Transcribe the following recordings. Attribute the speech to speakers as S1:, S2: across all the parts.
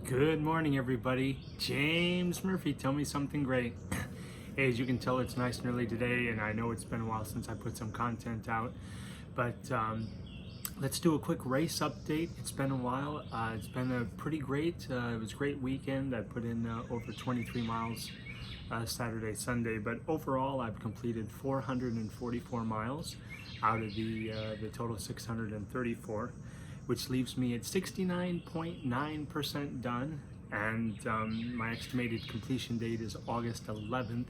S1: Good morning, everybody. James Murphy, tell me something great. Hey, as you can tell, it's nice and early today, and I know it's been a while since I put some content out, but let's do a quick race update. It's been a while. It's been a pretty great, it was a great weekend. I put in over 23 miles Saturday, Sunday, but overall I've completed 444 miles out of the total 634. Which leaves me at 69.9% done, and my estimated completion date is August 11th.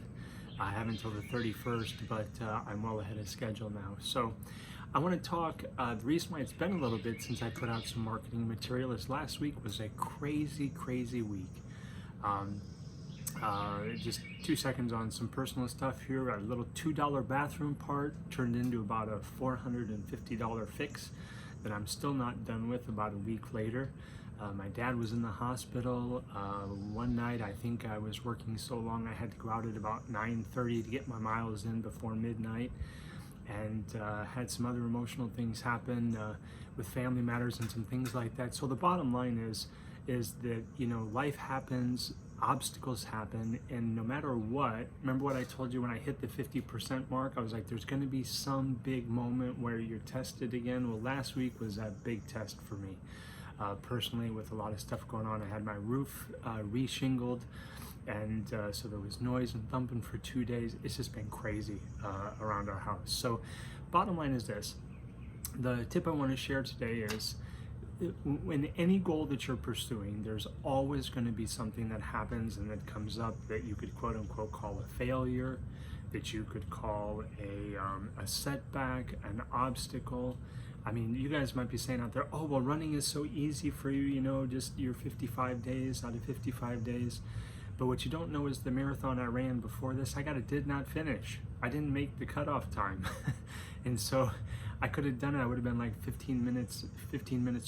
S1: I have until the 31st, but I'm well ahead of schedule now. So I want to talk, the reason why it's been a little bit since I put out some marketing material is last week was a crazy week. Just 2 seconds on some personal stuff here. A little $2 bathroom part turned into about a $450 fix that I'm still not done with about a week later. My dad was in the hospital. One night I think I was working so long I had to go out at about 9:30 to get my miles in before midnight, and had some other emotional things happen with family matters and some things like that. So the bottom line is that, you know, life happens, obstacles happen, and no matter what, remember what I told you when I hit the 50% mark? I was like, there's going to be some big moment where you're tested again. Well, last week was a big test for me personally, with a lot of stuff going on. I had my roof re-shingled, and so there was noise and thumping for 2 days. It's just been crazy around our house. So bottom line is this: the tip I want to share today is, in any goal that you're pursuing, there's always going to be something that happens and that comes up that you could quote unquote call a failure, that you could call a setback, an obstacle. I mean, you guys might be saying out there, oh, well, running is so easy for you, you know, just your 55 days out of 55 days. But what you don't know is the marathon I ran before this, I did not finish. I didn't make the cutoff time. And so I could have done it. I would have been like 15 minutes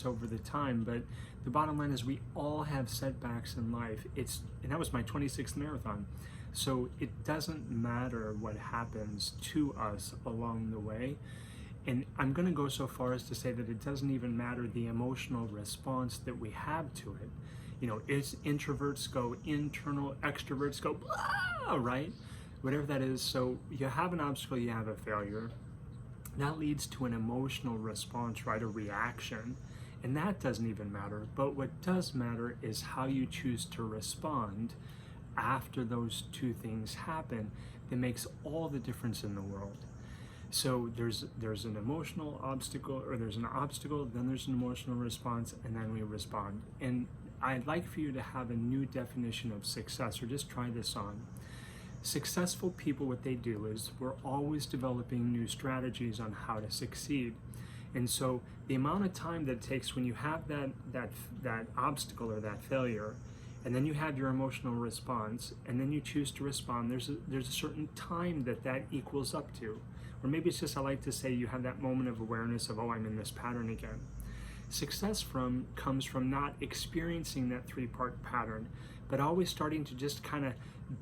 S1: over the time. But the bottom line is we all have setbacks in life. And that was my 26th marathon. So it doesn't matter what happens to us along the way. And I'm going to go so far as to say that it doesn't even matter the emotional response that we have to it. You know, it's introverts go internal, extroverts go blah, right? Whatever that is. So you have an obstacle, you have a failure. That leads to an emotional response, right? A reaction. And that doesn't even matter. But what does matter is how you choose to respond after those two things happen. That makes all the difference in the world. So there's an emotional obstacle, or there's an obstacle, then there's an emotional response, and then we respond. And I'd like for you to have a new definition of success, or just try this on. Successful people, what they do is we're always developing new strategies on how to succeed. And so the amount of time that it takes when you have that obstacle or that failure, and then you have your emotional response, and then you choose to respond, there's a certain time that equals up to. Or maybe it's just, I like to say, you have that moment of awareness of, oh, I'm in this pattern again. Success comes from not experiencing that three-part pattern, but always starting to just kind of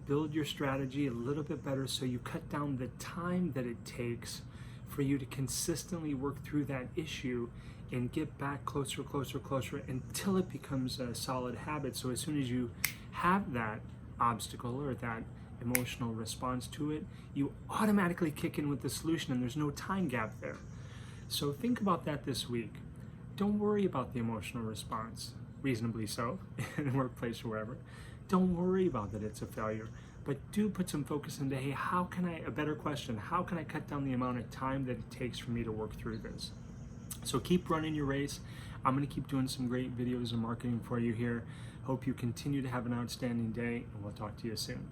S1: build your strategy a little bit better, so you cut down the time that it takes for you to consistently work through that issue and get back closer until it becomes a solid habit. So as soon as you have that obstacle or that emotional response to it, you automatically kick in with the solution, and there's no time gap there. So think about that this week. Don't worry about the emotional response, reasonably so, in the workplace or wherever. Don't worry about that it's a failure, but do put some focus into, hey, a better question, how can I cut down the amount of time that it takes for me to work through this? So keep running your race. I'm going to keep doing some great videos and marketing for you here. Hope you continue to have an outstanding day, and we'll talk to you soon.